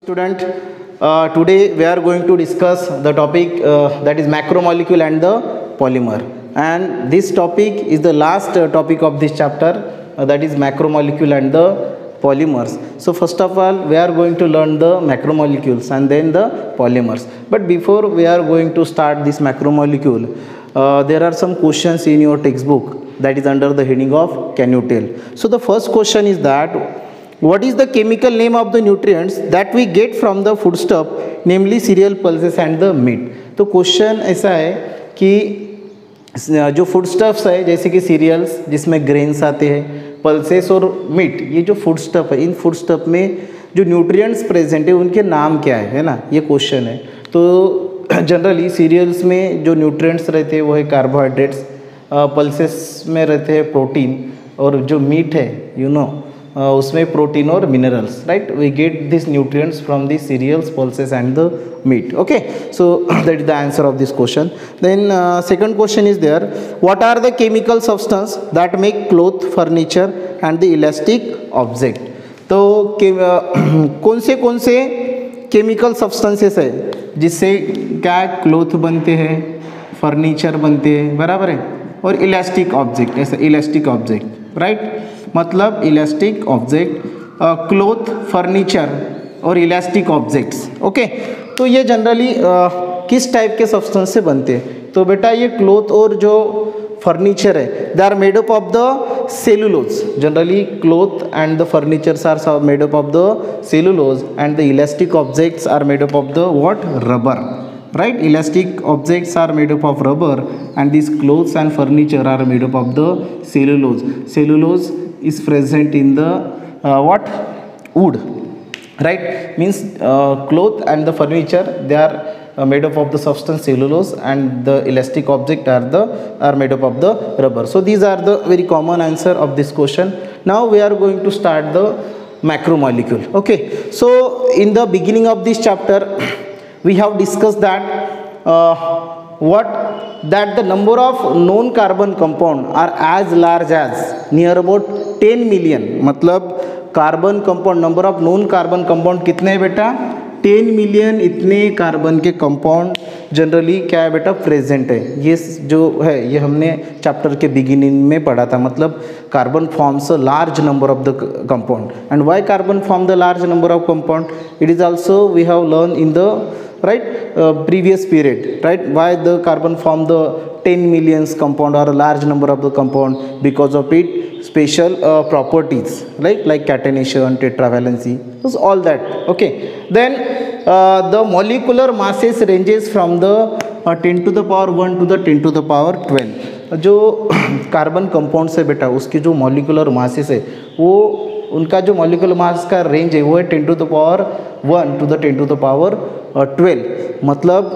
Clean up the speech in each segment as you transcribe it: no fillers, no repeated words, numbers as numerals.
Student, today we are going to discuss the topic that is macromolecule and the polymer, and this topic is the last topic of this chapter, that is macromolecule and the polymers. So first of all we are going to learn the macromolecules and then the polymers. But before we are going to start this macromolecule, there are some questions in your textbook that is under the heading of can you tell. So the first question is that what is the chemical name of the nutrients that we get from the foodstuff, namely cereal, pulses and the meat. तो question ऐसा है कि जो फूडस्टफ्स है जैसे कि serials जिसमें grains आते हैं, पल्सेस और मीट, ये जो फूडस्टफ है, इन फूडस्टफ में जो न्यूट्रिएंट्स प्रेजेंट है उनके नाम क्या है ना, ये क्वेश्चन है. तो जनरली सीरियल्स में जो न्यूट्रिएंट्स रहते हैं वो है कार्बोहाइड्रेट्स, पल्सेस में रहते हैं प्रोटीन, और जो मीट है उसमें प्रोटीन और minerals, right. We get this nutrients from the cereals, pulses and the meat. Okay, so that is the answer of this question. Then second question is there, what are the chemical substance that make cloth, furniture and the elastic object. तो कौन से chemical substances है जिससे क्या cloth बनते हैं, furniture बनते हैं, बराबर है, और इलास्टिक ऑब्जेक्ट, ऐसा इलास्टिक ऑब्जेक्ट, राइट. मतलब इलास्टिक ऑब्जेक्ट, क्लॉथ, फर्नीचर और इलास्टिक ऑब्जेक्ट्स. ओके, तो ये जनरली किस टाइप के सब्सटेंस से बनते हैं. तो बेटा ये क्लॉथ और जो फर्नीचर है they are made up of the cellulose. Generally cloth and the furnitures are made up of the cellulose and the elastic objects are made up of the what, rubber, right. Elastic objects are made up of rubber and these clothes and furniture are made up of the cellulose. Cellulose is present in the what, wood, right. Means cloth and the furniture, they are made up of the substance cellulose and the elastic object are made up of the rubber. So these are the very common answer of this question. Now we are going to start the macromolecule. Okay, so in the beginning of this chapter we have discussed that that the number of known carbon compound are as large as near about 10 million. मतलब carbon compound, number of known carbon compound कितने हैं बेटा, 10 million. इतने carbon के compound generally क्या है बेटा, present है. ये जो है ये हमने चैप्टर के बिगिनिंग में पढ़ा था. मतलब carbon forms a large number of the compound. And why carbon form the large number of compound, it is also we have learn in the previous period, right. Why the carbon form the 10 millions compound or a large number of the compound, because of its special properties, right, like catenation, tetravalency, all that. Okay, then the molecular masses ranges from the 10 to the power 1 to the 10 to the power 12. जो carbon compound से बेटा उसकी जो molecular masses है वो उनका जो molecular mass का रेंज है वो है 10 to the power 1 to the 10 to the power 12. मतलब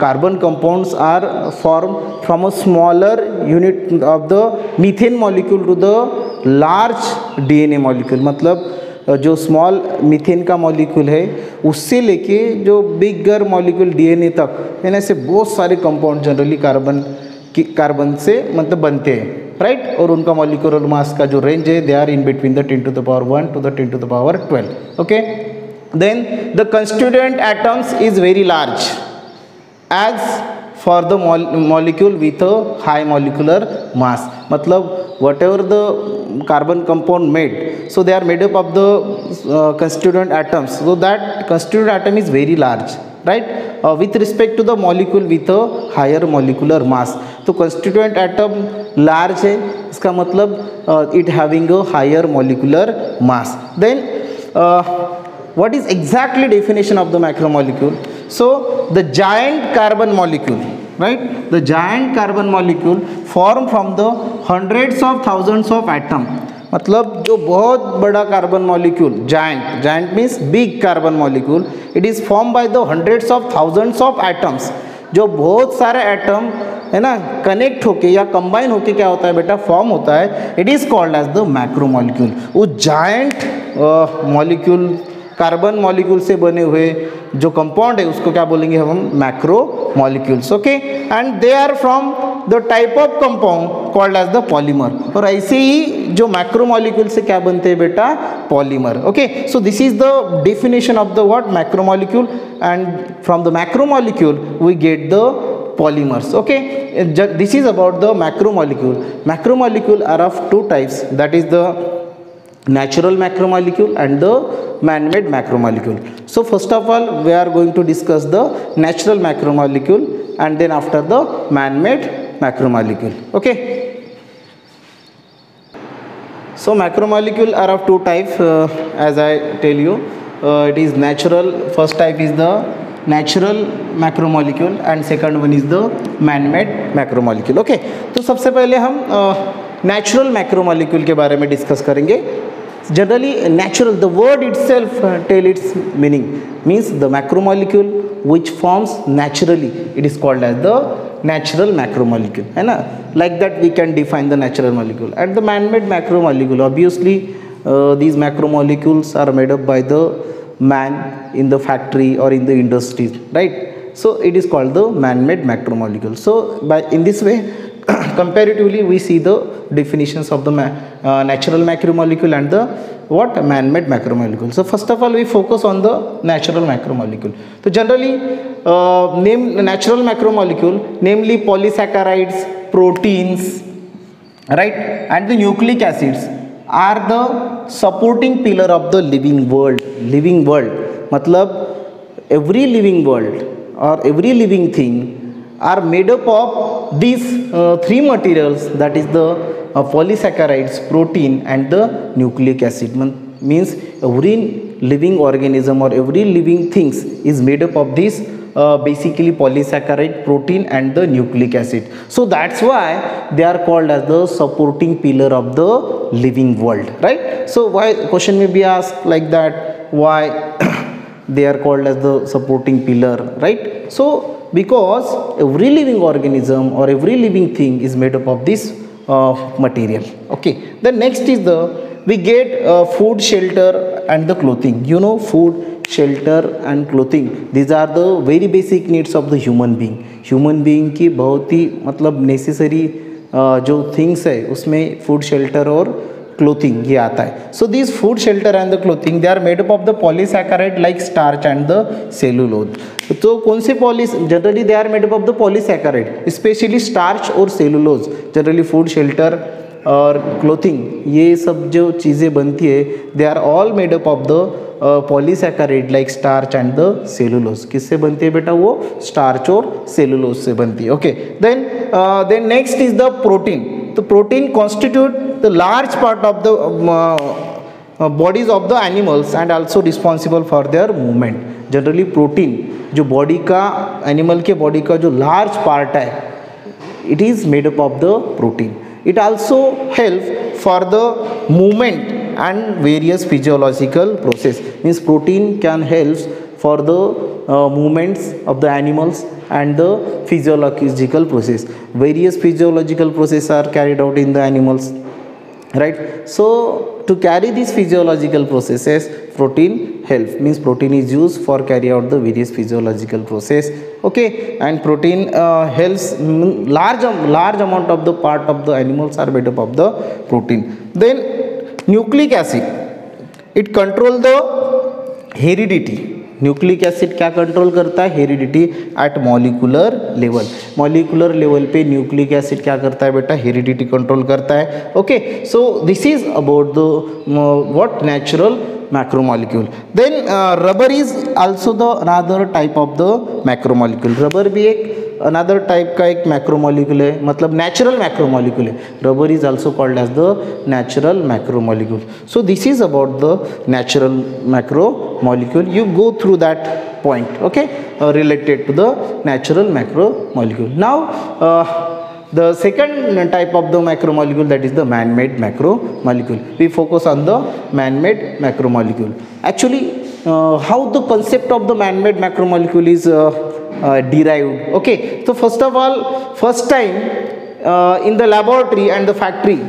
carbon compounds are form from a smaller unit of the methane molecule to the large DNA molecule. मतलब जो स्मॉल मीथेन का मॉलिक्यूल है उससे लेके जो बिगर मॉलिक्यूल डीएनए तक है ना, ऐसे बहुत सारे कंपाउंड जनरली कार्बन से मतलब बनते हैं, राइट. और उनका मॉलिक्यूलर मास का जो रेंज है they are in between the 10 to the power 1 to the 10 to the power 12. Okay, then the constituent atoms is very large as for the molecule with a high molecular mass. मतलब whatever the carbon compound made, so they are made up of the constituent atoms, so that constituent atom is very large, right, with respect to the molecule with a higher molecular mass. तो constituent atom large है, इसका मतलब it having a higher molecular mass. Then what is exactly definition of the macromolecule? So the giant carbon molecule, right, the giant carbon molecule form from the hundreds of thousands of atom. मतलब जो बहुत बड़ा carbon molecule, giant means big carbon molecule, it is form by the hundreds of thousands of atoms. जो बहुत सारे atom है ना connect होके या कंबाइन होके क्या होता है बेटा, फॉर्म होता है. It is called as the macromolecule. वो जायंट मॉलिक्यूल, कार्बन मॉलिक्यूल से बने हुए जो कंपाउंड है उसको क्या बोलेंगे हम, macro molecules. Okay, and they are from the type of compound called as the polymer. और ऐसे ही जो मैक्रो मॉलिक्यूल से क्या बनते हैं बेटा, polymer. Okay, so this is the definition of the what macromolecule, and from the macromolecule we get the polymers. Okay, this is about the macromolecule. Macromolecule are of two types, that is the natural macromolecule and the man-made macromolecule. So first of all we are going to discuss the natural macromolecule and then after the man-made macromolecule. Okay, so macromolecule are of two types, as I tell you. It is natural, first type is the natural macromolecule and second one is the man-made macromolecule. Okay, तो सबसे पहले हम natural macromolecule के बारे में discuss करेंगे. Generally natural, the word itself tell its meaning, means the macromolecule which forms naturally, it is called as the natural macromolecule, है ना. Like that we can define the natural molecule. And the man-made macromolecule, obviously these macromolecules are made up by the man in the factory or in the industries, right? So it is called the man-made macromolecule. So by in this way comparatively we see the definitions of the natural macromolecule and the what man-made macromolecule. So first of all we focus on the natural macromolecule. So generally name natural macromolecule, namely polysaccharides, proteins, right, and the nucleic acids are the supporting pillar of the living world. Living world matlab every living world or every living thing are made up of these three materials, that is the polysaccharides, protein and the nucleic acid. Means every living organism or every living things is made up of this basically polysaccharide, protein and the nucleic acid. So that's why they are called as the supporting pillar of the living world, right? So why, question may be asked like that, why they are called as the supporting pillar, right? So because every living organism or every living thing is made up of this material. Okay, the next is the we get food, shelter and the clothing. You know, food, shelter and clothing, these are the very basic needs of the human being. Human being की बहुत ही मतलब necessary जो things है उसमें food, shelter और clothing ये आता है. So these food, shelter and the clothing, they are made up of the polysaccharide like starch and the cellulose. तो कौन से generally they are made up of the polysaccharide, especially starch और cellulose. Generally food, shelter और clothing ये सब जो चीज़ें बनती है they are all made up of the polysaccharide like starch and the cellulose. किससे बनती है बेटा? वो starch और cellulose से बनती है. Okay, then next is the protein. The protein constitute the large part of the bodies of the animals and also responsible for their movement. Generally protein जो body का animal के body का जो large part है, it is made up of the protein. It also help for the movement and various physiological process. Means protein can help for the movements of the animals and the physiological process. Various physiological processes are carried out in the animals, right? So to carry these physiological processes, protein helps. Means protein is used for carry out the various physiological process. Okay, and protein helps large amount of the part of the animals are made up of the protein. Then nucleic acid, it control the heredity. Nucleic acid क्या control करता है? Heredity at molecular level. Molecular level पे nucleic acid क्या करता है बेटा? Heredity control करता है. Okay, so this is about the what natural macromolecule. Then rubber is also the another type of the macromolecule. Rubber भी एक अनदर टाइप का एक मैक्रोमॉलिक्यूल है, मतलब नेचुरल मैक्रोमॉलिक्यूल है. Rubber is also called as the natural macromolecule. So this is about the natural macromolecule. You go through that point, okay, related to the natural macromolecule. Now the second type of the macromolecule, that is the man-made macromolecule. We focus on the man-made macromolecule. Actually how the concept of the man-made macromolecule is derived. Okay, so first of all, first time in the laboratory and the factory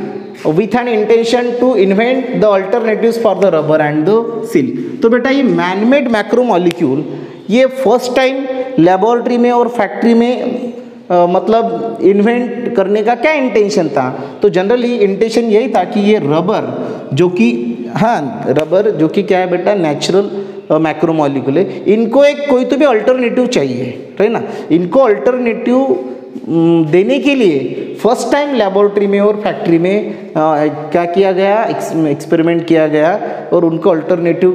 with an intention to invent the alternatives for the rubber and the seal. तो बेटा ये man-made macromolecule ये first time laboratory में और factory में मतलब invent करने का क्या इंटेंशन था? तो जनरली इंटेंशन यही था कि ये रबर जो कि हाँ, रबर जो कि क्या है बेटा, नेचुरल मैक्रोमॉलिक्यूल है। इनको एक कोई तो भी अल्टरनेटिव चाहिए, राइट ना। इनको अल्टरनेटिव देने के लिए फर्स्ट टाइम लेबोरेटरी में और फैक्ट्री में क्या किया गया, एक्सपेरिमेंट किया गया और उनको अल्टरनेटिव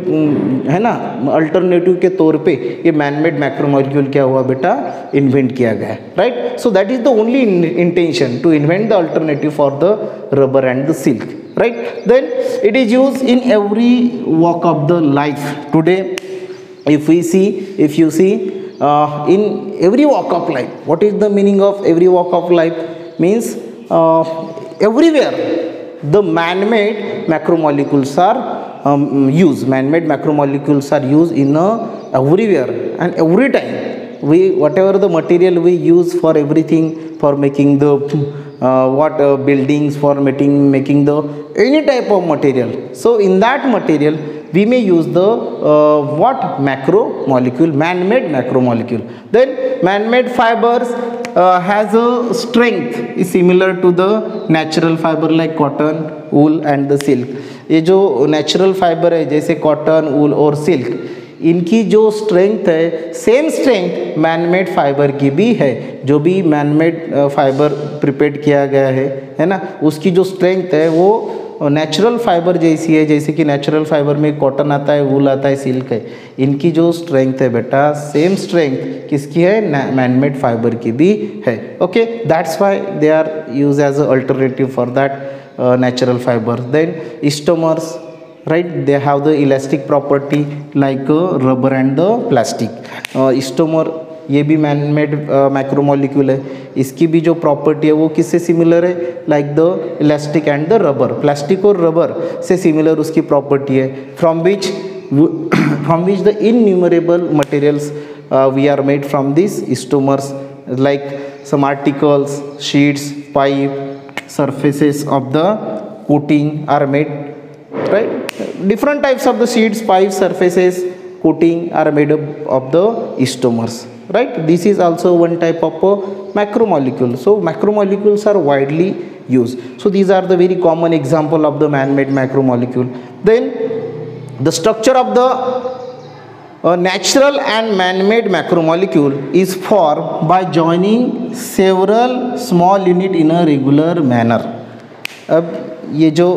है ना, अल्टरनेटिव के तौर पे ये मैनमेड मैक्रोमॉलिक्यूल क्या हुआ बेटा, इन्वेंट किया गया, right. So that is the only intention to invent the alternative for the rubber and the silk, right? Then it is used in every walk of the life today. If you see in every walk of life, what is the meaning of every walk of life? Means everywhere the man-made macromolecules are used. Man-made macromolecules are used in everywhere and every time. Whatever the material we use for everything, for making the buildings, for making the any type of material. So in that material we may use the macromolecule, man-made macromolecule. Then man-made fibers has a strength is similar to the natural fiber like cotton, wool and the silk. ये जो natural fiber है जैसे cotton, wool और silk, इनकी जो strength है same strength manmade fibre की भी है। जो भी मैनमेड फाइबर प्रिपेयर किया गया है ना, उसकी जो स्ट्रेंथ है वो नेचुरल फाइबर जैसी है। जैसे कि नेचुरल फाइबर में कॉटन आता है, वूल आता है, सिल्क है, इनकी जो स्ट्रेंथ है बेटा सेम स्ट्रेंथ किसकी है, मैनमेड फाइबर की भी है। Okay, that's why they are use as a alternative for that natural fibre. Then elastomers, right, they have the elastic property like rubber and the plastic. Stomer ये भी man made macromolecule है। इसकी भी जो property है वो किससे similar है, like the elastic and the rubber. Plastic और रबर से सिमिलर उसकी प्रॉपर्टी है। From which the innumerable materials we are made from this elastomers, like some articles, sheets, pipe, surfaces of the coating are made, right? Different types of the sheets, pipes, surfaces, coating are made up of the stomers, right? This is also one type of macromolecule. So macromolecules are widely used. So these are the very common example of the man-made macromolecule. Then the structure of the natural and man-made macromolecule is formed by joining several small unit in a regular manner. अब ये जो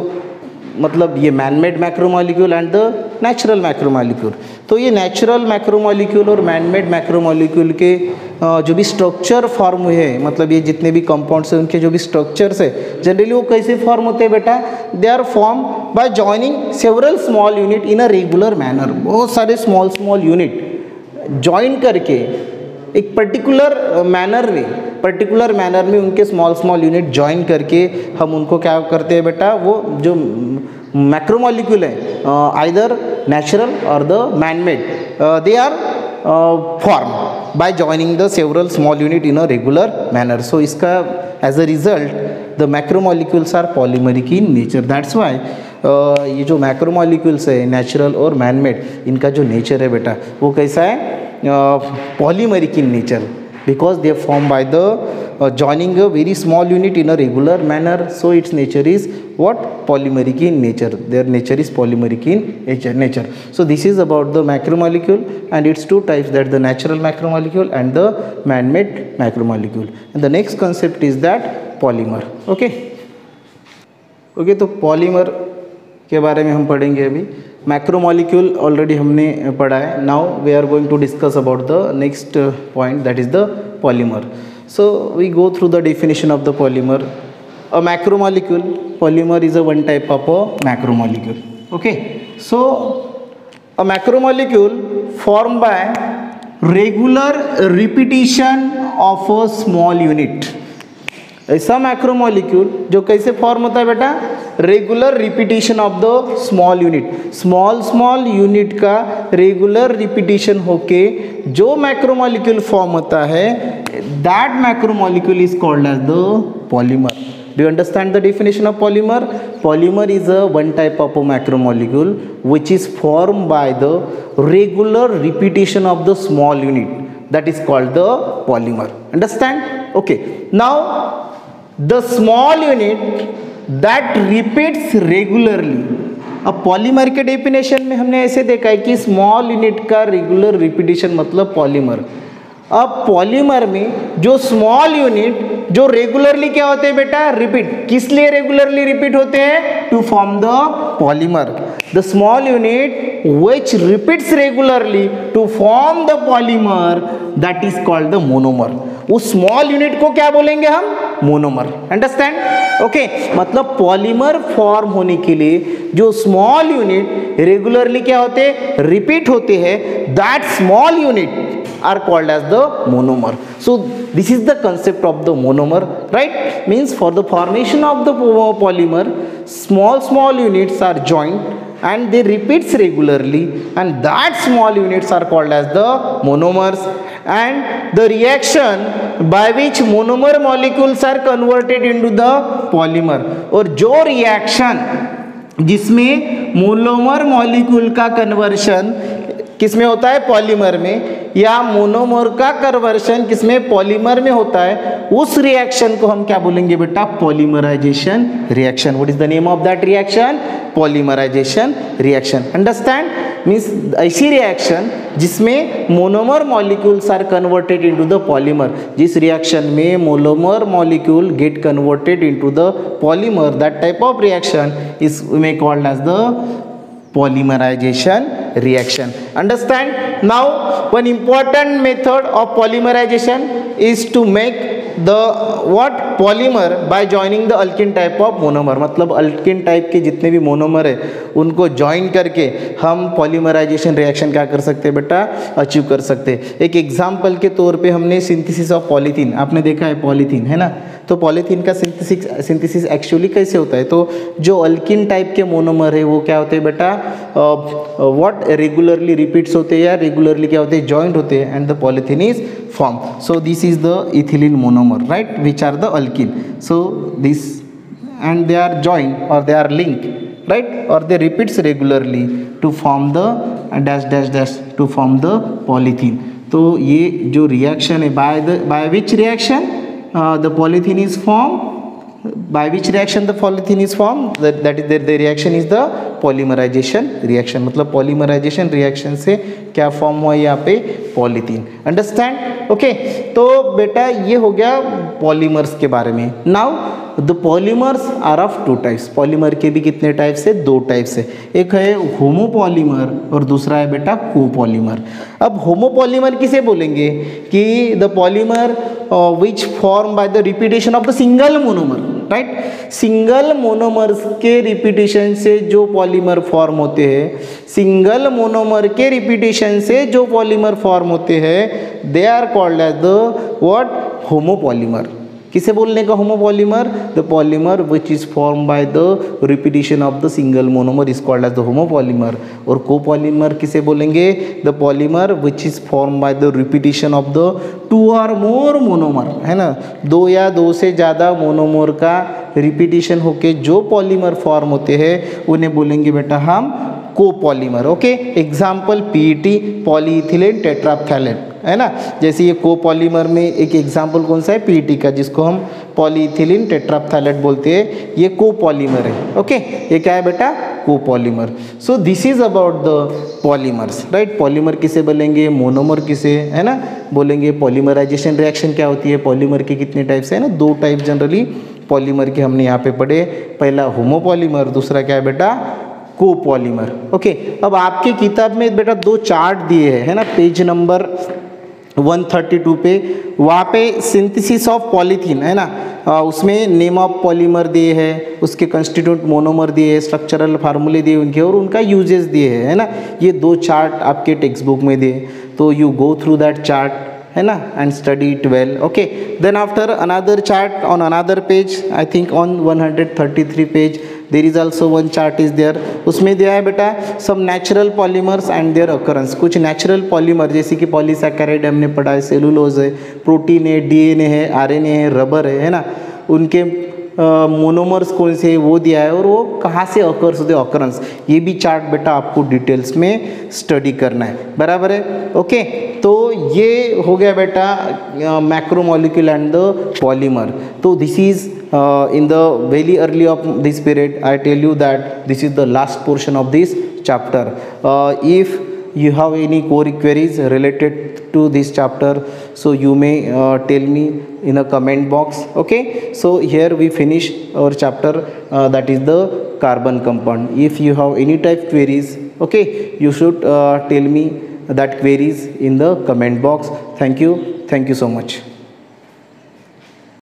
मतलब ये man-made macromolecule and the natural macromolecule, तो ये natural macromolecule और man-made macromolecule के जो भी स्ट्रक्चर फॉर्म हुए हैं, मतलब ये जितने भी कंपाउंड्स हैं उनके जो भी स्ट्रक्चर्स है, जनरली वो कैसे फॉर्म होते हैं बेटा, they are form by joining several small unit in a regular manner. बहुत सारे स्मॉल यूनिट जॉइन करके एक पर्टिकुलर मैनर में उनके स्मॉल यूनिट जॉइन करके हम उनको क्या करते हैं बेटा, वो जो मैक्रोमोलिक्यूल है आइदर नेचुरल और the man-made, they are form by joining the several small unit in a regular manner. So इसका as a result the macromolecules are polymeric in nature. That's why ये जो मैक्रोमोलिक्यूल्स है natural और man-made, इनका जो nature है बेटा वो कैसा है, polymeric in nature, because they are formed by the joining a very small unit in a regular manner. So its nature is what, polymeric in nature. Their nature is polymeric in nature. So this is about the macromolecule and its two types, that the natural macromolecule and the man-made macromolecule. And the next concept is that polymer. Okay, तो polymer के बारे में हम पढ़ेंगे अभी। Macromolecule already हमने पढ़ा है। Now we are going to discuss about the next point, that is the polymer. So we go through the definition of the polymer. A macromolecule, polymer is a one type of a macromolecule. Okay, so a macromolecule form by regular repetition of a small unit. ऐसा macromolecule जो कैसे form होता है बेटा, regular repetition of the small unit. Small unit का regular repetition होके जो macromolecule form होता है, that macromolecule is called as the polymer. Do you understand the definition of polymer? Polymer is a one type of a macromolecule which is formed by the regular repetition of the small unit, that is called the polymer. Understand? Okay, now the small unit that repeats regularly, अब polymer के definition में हमने ऐसे देखा है कि small unit का regular repetition मतलब पॉलीमर। अब पॉलीमर में जो स्मॉल यूनिट जो रेगुलरली क्या होते हैं बेटा, रिपीट। किस लिए रेगुलरली रिपीट होते हैं? To form the polymer. The small unit which repeats regularly to form the polymer that is called the monomer. उस स्मॉल यूनिट को क्या बोलेंगे हम? मोनोमर। अंडरस्टैंड? ओके, मतलब पॉलीमर फॉर्म होने के लिए जो स्मॉल यूनिट रेगुलरली क्या होते हैं, रिपीट होते हैं, that small unit are called as the monomer. So this is the concept of the monomer, right? Means for the formation of the polymer, small units are joined and they repeats regularly, and that small units are called as the monomers. And the reaction by which monomer molecules are converted into the polymer, और जो reaction जिसमें monomer molecule का conversion किसमें होता है? Polymer में, या monomer का कन्वर्शन किसमें? पॉलीमर में होता है, उस रिएक्शन को हम क्या बोलेंगे बेटा? Polymerization reaction. What is the name of that reaction? Polymerization reaction. Understand? Means ऐसी रिएक्शन जिसमें monomer molecules are converted into the polymer, जिस रिएक्शन में monomer molecule get converted into the polymer, that type of reaction is may called as the polymerization reaction. Understand? Now one important method of polymerization is to make the what polymer by joining the alkene type of monomer. मतलब alkene type के जितने भी monomer है उनको join करके हम polymerisation reaction क्या कर सकते हैं बेटा? अचीव कर सकते हैं। एक एग्जाम्पल के तौर पे हमने सिंथेसिस ऑफ पॉलीथीन, आपने देखा है पॉलीथीन है ना, तो पॉलीथीन का सिंथेसिस एक्चुअली कैसे होता है? तो जो अल्किन टाइप के मोनोमर है वो क्या होते हैं बेटा? व्हाट रेगुलरली रिपीट्स होते हैं या रेगुलरली क्या होते हैं? जॉइंट होते हैं, and the polythene is form. So this is the ethylene monomer, right, which are the alkene. So this and they are joined or they are linked, right, or they repeats regularly to form the dash dash dash to form the polythene. तो ये जो reaction है by which reaction the polythene is formed, by which reaction the polythene is formed, that is the reaction is the polymerization reaction. मतलब polymerization reaction से क्या form हुआ यहाँ पे? पॉलीथीन. अंडरस्टैंड? ओके, तो बेटा ये हो गया पॉलीमर्स के बारे में. Now the polymers are of two types. Polymer के भी कितने टाइप्स है? दो टाइप्स है. एक है होमोपॉलीमर और दूसरा है बेटा कोपॉलीमर. अब होमोपॉलीमर किसे बोलेंगे? कि the polymer which form by the repetition of the single monomer, right. Single monomers के रिपीटेशन से जो पॉलीमर फॉर्म होते हैं, सिंगल मोनोमर के रिपीटेशन से जो पॉलीमर फॉर्म होते हैं, they are called as the what? Homopolymer. किसे बोलने का homopolymer? The polymer which is form by the repetition of the single monomer is called as the homopolymer. और कोपॉलीमर किसे बोलेंगे? The polymer which is form by the repetition of the two or more monomer, है ना, दो या दो से ज़्यादा मोनोमर का रिपीटेशन होके जो पॉलीमर फॉर्म होते हैं उन्हें बोलेंगे बेटा हम copolymer. Okay, example PET, polyethylene terephthalate, है ना. जैसे ये कोपॉलीमर में एक एग्जाम्पल कौन सा है? पीईटी का, जिसको हम पॉलीइथिलीन टेट्राफ्थैलेट बोलते हैं. ये कोपॉलीमर है. ओके, ये क्या है बेटा? Copolymer. So this is about the polymers, right. Polymer किसे बोलेंगे? मोनोमर किसे, है ना, बोलेंगे. पॉलीमराइजेशन रिएक्शन क्या होती है? पॉलीमर के कितने टाइप्स है ना? दो टाइप जनरली पॉलीमर के हमने यहाँ पे पढ़े. पहला होमोपॉलीमर, दूसरा क्या है बेटा? कोपॉलीमर. ओके, अब आपके किताब में बेटा दो चार्ट दिए हैं, है ना, पेज नंबर 132 पे. वहाँ पे सिंथेसिस ऑफ पॉलीथीन, है ना, उसमें नेम ऑफ पॉलीमर दिए हैं, उसके कंस्टिट्यूंट मोनोमर दिए हैं, स्ट्रक्चरल फार्मूले दिए उनके, और उनका यूजेस दिए हैं, है ना. ये दो चार्ट आपके टेक्स्ट बुक में दिए, तो you go through that chart, है ना, and study it well. Okay, then after another chart on another page, I think on 133 page there is also one chart is there. उसमें दिया है बेटा सब natural polymers and their occurrence. कुछ natural polymer जैसे कि पॉलीसैकेराइड हमने पढ़ा है, सेलुलोज है, प्रोटीन है, डीएनए है, आरएनए है, रबर है ना, उनके मोनोमर्स कौन से वो दिया है और वो कहाँ से अकर्स होते हैं, अकरेंस. ये भी चार्ट बेटा आपको डिटेल्स में स्टडी करना है, बराबर है. ओके, तो ये हो गया बेटा मैक्रोमोलिक्यूल एंड द पॉलीमर. तो this is in the very early of this period I tell you that this is the last portion of this chapter. If you have any queries related to this chapter, so you may tell me in a comment box. Okay, so here we finish our chapter, that is the carbon compound. If you have any type queries, okay, you should tell me that queries in the comment box. Thank you so much.